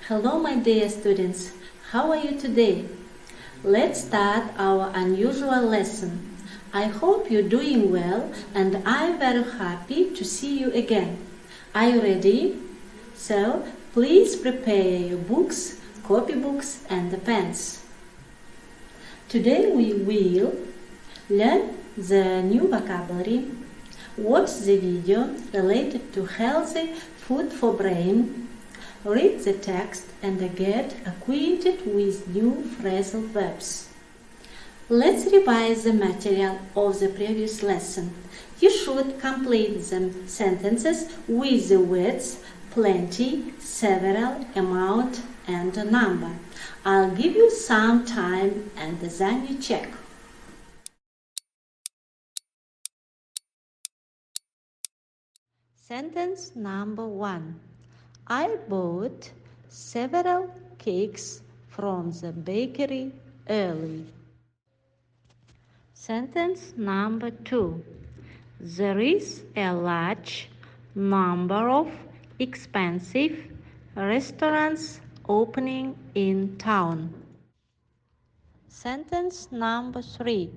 Hello, my dear students. How are you today? Let's start our unusual lesson. I hope you're doing well and I'm very happy to see you again. Are you ready? So, please prepare your books, copybooks and the pens. Today we will learn the new vocabulary, watch the video related to healthy food for brain, read the text and get acquainted with new phrasal verbs. Let's revise the material of the previous lesson. You should complete the sentences with the words plenty, several, amount and a number. I'll give you some time and then you check. Sentence number 1. I bought several cakes from the bakery early. Sentence number 2. There is a large number of expensive restaurants opening in town. Sentence number 3.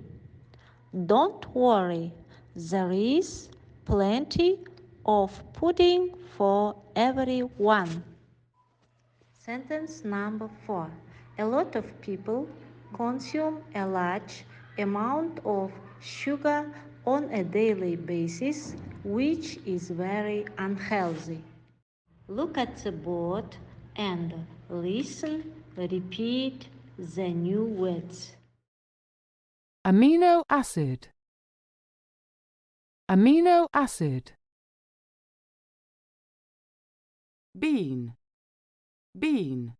Don't worry, there is plenty of pudding for everyone. Sentence number 4. A lot of people consume a large amount of sugar on a daily basis, which is very unhealthy. Look at the board and listen, repeat the new words. Amino acid. Amino acid. Bean. Bean.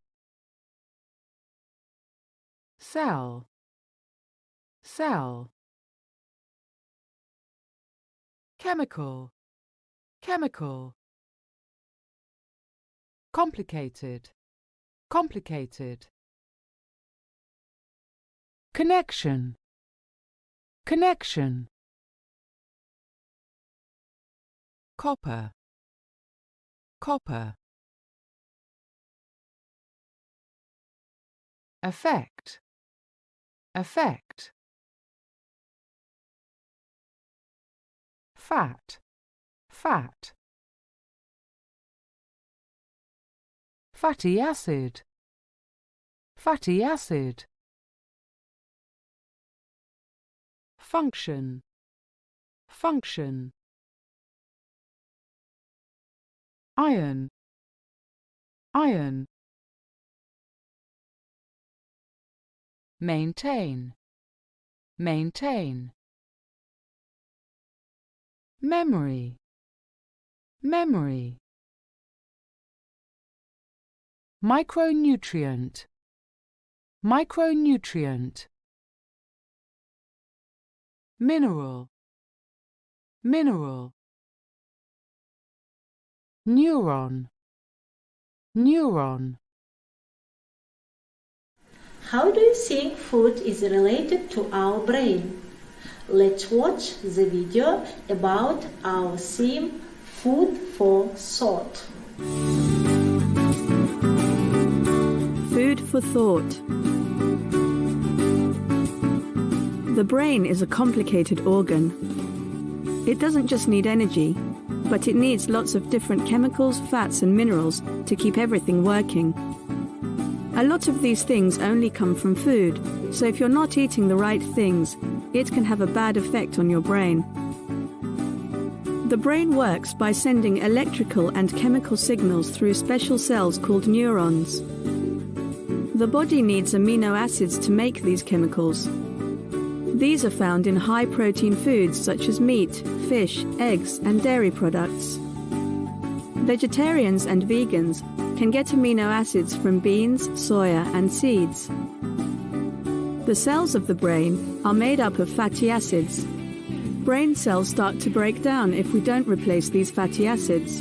Cell. Cell. Chemical. Chemical. Complicated. Complicated. Connection. Connection. Copper. Copper. Effect. Effect. Fat. Fat. Fatty acid. Fatty acid. Function. Function. Iron. Iron. Maintain. Maintain. Memory. Memory. Micronutrient. Micronutrient. Mineral. Mineral. Neuron. Neuron. How do you think food is related to our brain? Let's watch the video about our theme, Food for Thought. Food for thought. The brain is a complicated organ. It doesn't just need energy, but it needs lots of different chemicals, fats and minerals to keep everything working. A lot of these things only come from food, so if you're not eating the right things, it can have a bad effect on your brain. The brain works by sending electrical and chemical signals through special cells called neurons. The body needs amino acids to make these chemicals. These are found in high-protein foods such as meat, fish, eggs, and dairy products. Vegetarians and vegans can get amino acids from beans, soya, and seeds. The cells of the brain are made up of fatty acids. Brain cells start to break down if we don't replace these fatty acids.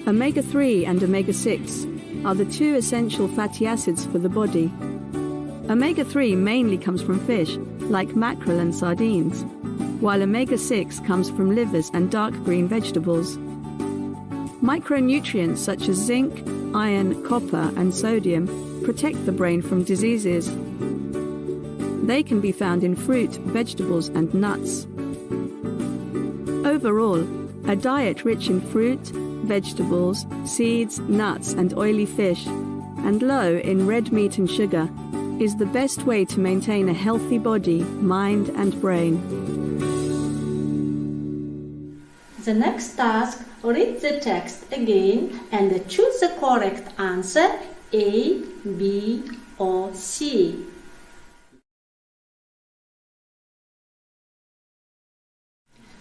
Omega-3 and omega-6 are the two essential fatty acids for the body. Omega-3 mainly comes from fish, like mackerel and sardines, while omega-6 comes from livers and dark green vegetables. Micronutrients such as zinc, iron, copper, and sodium protect the brain from diseases. They can be found in fruit, vegetables, and nuts. Overall, a diet rich in fruit, vegetables, seeds, nuts, and oily fish, and low in red meat and sugar, is the best way to maintain a healthy body, mind, and brain. The next task, read the text again and choose the correct answer A, B, or C.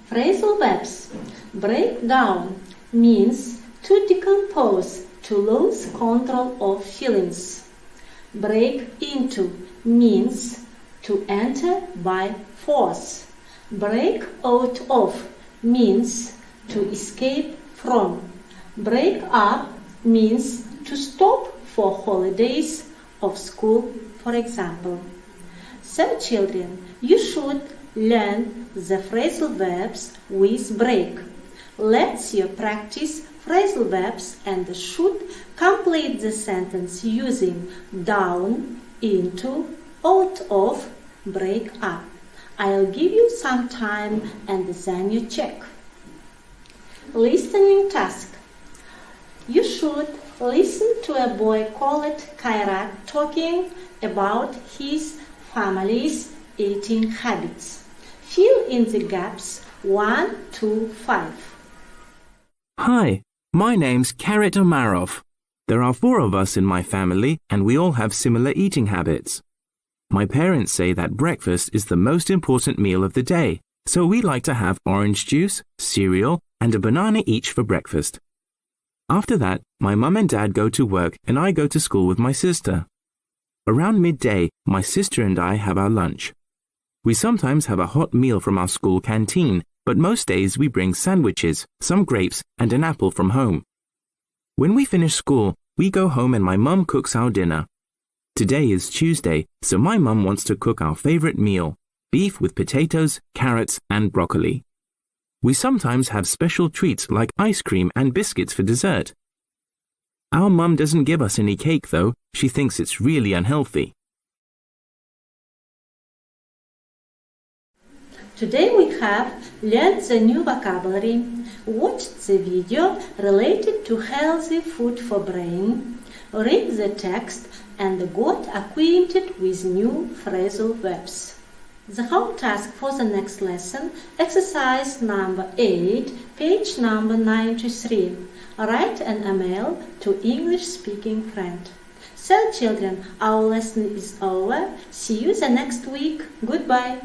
Phrasal verbs. Break down means to decompose, to lose control of feelings. Break into means to enter by force. Break out of means to escape from. Break up means to stop for holidays of school, for example. So children, you should learn the phrasal verbs with break. Let's practice phrasal verbs and should complete the sentence using down, into, out of, break up. I'll give you some time and then you check. Listening task. You should listen to a boy called Kairat talking about his family's eating habits. Fill in the gaps 1 to 5. Hi, my name's Karit Omarov. There are 4 of us in my family and we all have similar eating habits. My parents say that breakfast is the most important meal of the day, so we like to have orange juice, cereal, and a banana each for breakfast. After that, my mum and dad go to work and I go to school with my sister. Around midday, my sister and I have our lunch. We sometimes have a hot meal from our school canteen, but most days we bring sandwiches, some grapes, and an apple from home. When we finish school, we go home and my mum cooks our dinner. Today is Tuesday, so my mum wants to cook our favorite meal, beef with potatoes, carrots, and broccoli. We sometimes have special treats like ice cream and biscuits for dessert. Our mum doesn't give us any cake though, she thinks it's really unhealthy. Today we have learned the new vocabulary, watched the video related to healthy food for brain, read the text, and got acquainted with new phrasal verbs. The home task for the next lesson, exercise number 8, page number 93. Write an email to English-speaking friend. So children, our lesson is over. See you the next week. Goodbye.